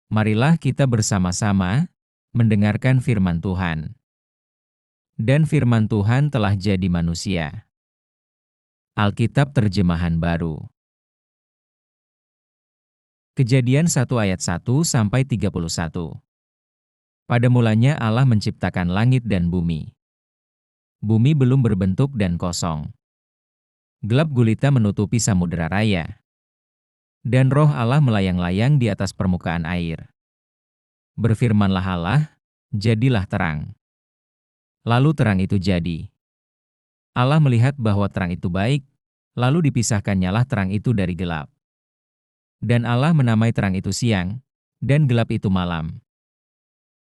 Marilah kita bersama-sama mendengarkan firman Tuhan. Dan firman Tuhan telah jadi manusia. Alkitab terjemahan baru. Kejadian 1 ayat 1 sampai 31. Pada mulanya Allah menciptakan langit dan bumi. Bumi belum berbentuk dan kosong. Gelap gulita menutupi samudera raya. Dan roh Allah melayang-layang di atas permukaan air. Berfirmanlah Allah, jadilah terang. Lalu terang itu jadi. Allah melihat bahwa terang itu baik, lalu dipisahkannyalah terang itu dari gelap. Dan Allah menamai terang itu siang, dan gelap itu malam.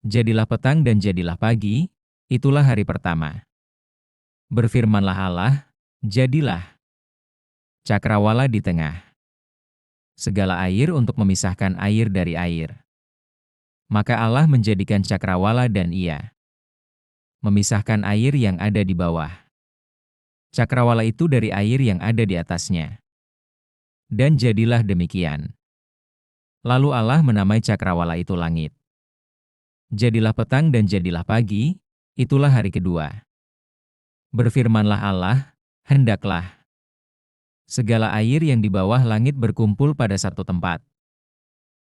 Jadilah petang dan jadilah pagi, itulah hari pertama. Berfirmanlah Allah, jadilah cakrawala di tengah. Segala air untuk memisahkan air dari air. Maka Allah menjadikan cakrawala dan ia memisahkan air yang ada di bawah. Cakrawala itu dari air yang ada di atasnya. Dan jadilah demikian. Lalu Allah menamai cakrawala itu langit. Jadilah petang dan jadilah pagi, itulah hari kedua. Berfirmanlah Allah, hendaklah segala air yang di bawah langit berkumpul pada satu tempat,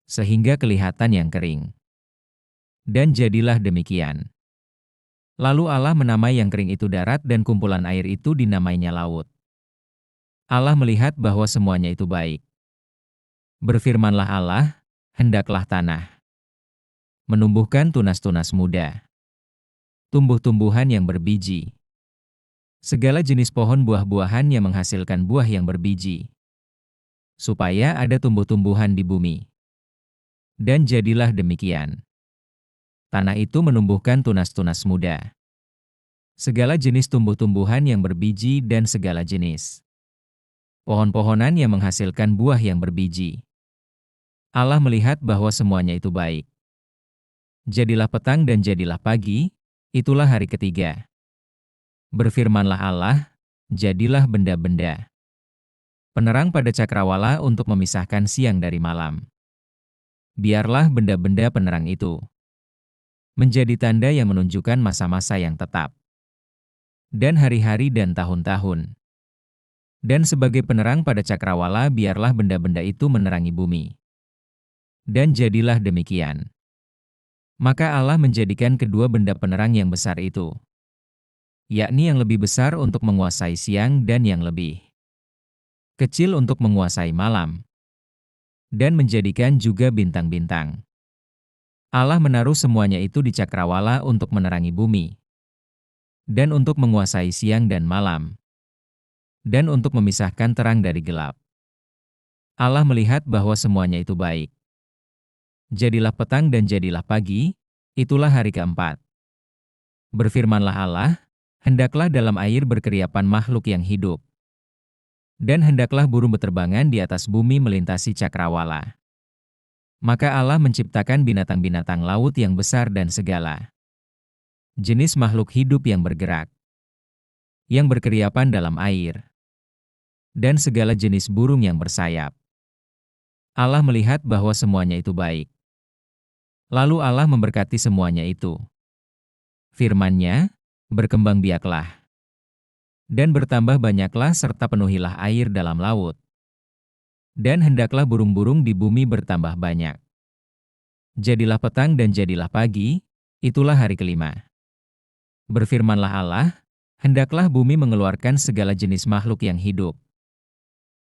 sehingga kelihatan yang kering. Dan jadilah demikian. Lalu Allah menamai yang kering itu darat dan kumpulan air itu dinamainya laut. Allah melihat bahwa semuanya itu baik. Berfirmanlah Allah, hendaklah tanah menumbuhkan tunas-tunas muda, tumbuh-tumbuhan yang berbiji, segala jenis pohon buah-buahan yang menghasilkan buah yang berbiji, supaya ada tumbuh-tumbuhan di bumi. Dan jadilah demikian. Tanah itu menumbuhkan tunas-tunas muda, segala jenis tumbuh-tumbuhan yang berbiji dan segala jenis pohon-pohonan yang menghasilkan buah yang berbiji. Allah melihat bahwa semuanya itu baik. Jadilah petang dan jadilah pagi, itulah hari ketiga. Berfirmanlah Allah, jadilah benda-benda penerang pada cakrawala untuk memisahkan siang dari malam. Biarlah benda-benda penerang itu menjadi tanda yang menunjukkan masa-masa yang tetap, dan hari-hari dan tahun-tahun. Dan sebagai penerang pada cakrawala biarlah benda-benda itu menerangi bumi. Dan jadilah demikian. Maka Allah menjadikan kedua benda penerang yang besar itu, yakni yang lebih besar untuk menguasai siang dan yang lebih kecil untuk menguasai malam, dan menjadikan juga bintang-bintang. Allah menaruh semuanya itu di cakrawala untuk menerangi bumi, dan untuk menguasai siang dan malam, dan untuk memisahkan terang dari gelap. Allah melihat bahwa semuanya itu baik. Jadilah petang dan jadilah pagi, itulah hari keempat. Berfirmanlah Allah, hendaklah dalam air berkeriapan makhluk yang hidup. Dan hendaklah burung beterbangan di atas bumi melintasi cakrawala. Maka Allah menciptakan binatang-binatang laut yang besar dan segala jenis makhluk hidup yang bergerak, yang berkeriapan dalam air, dan segala jenis burung yang bersayap. Allah melihat bahwa semuanya itu baik. Lalu Allah memberkati semuanya itu. Firman-Nya, berkembang biaklah, dan bertambah banyaklah serta penuhilah air dalam laut. Dan hendaklah burung-burung di bumi bertambah banyak. Jadilah petang dan jadilah pagi, itulah hari kelima. Berfirmanlah Allah, hendaklah bumi mengeluarkan segala jenis makhluk yang hidup,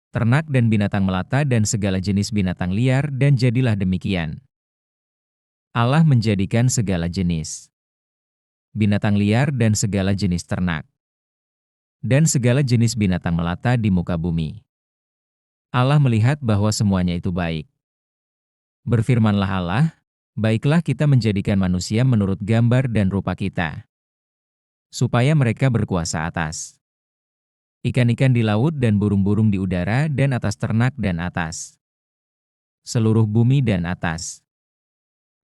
ternak dan binatang melata dan segala jenis binatang liar, dan jadilah demikian. Allah menjadikan segala jenis binatang liar dan segala jenis ternak, dan segala jenis binatang melata di muka bumi. Allah melihat bahwa semuanya itu baik. Berfirmanlah Allah, baiklah kita menjadikan manusia menurut gambar dan rupa kita, supaya mereka berkuasa atas ikan-ikan di laut dan burung-burung di udara dan atas ternak dan atas seluruh bumi dan atas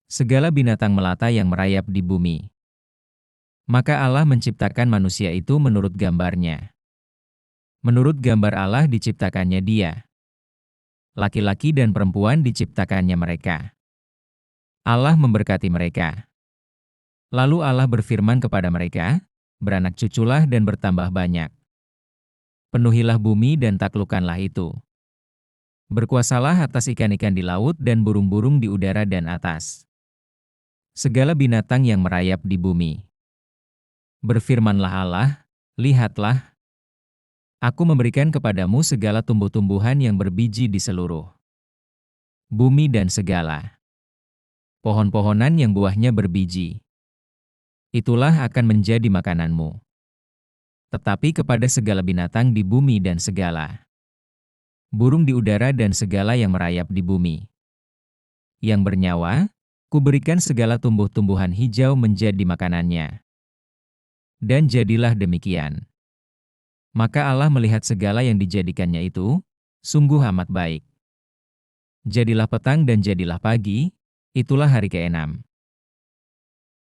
segala binatang melata yang merayap di bumi. Maka Allah menciptakan manusia itu menurut gambarnya. Menurut gambar Allah diciptakannya dia. Laki-laki dan perempuan diciptakannya mereka. Allah memberkati mereka. Lalu Allah berfirman kepada mereka, "Beranak cuculah dan bertambah banyak. Penuhilah bumi dan taklukkanlah itu. Berkuasalah atas ikan-ikan di laut dan burung-burung di udara dan atas segala binatang yang merayap di bumi." Berfirmanlah Allah, "Lihatlah, aku memberikan kepadamu segala tumbuh-tumbuhan yang berbiji di seluruh bumi dan segala pohon-pohonan yang buahnya berbiji. Itulah akan menjadi makananmu. Tetapi kepada segala binatang di bumi dan segala burung di udara dan segala yang merayap di bumi yang bernyawa, kuberikan segala tumbuh-tumbuhan hijau menjadi makanannya." Dan jadilah demikian. Maka Allah melihat segala yang dijadikannya itu, sungguh amat baik. Jadilah petang dan jadilah pagi, itulah hari keenam.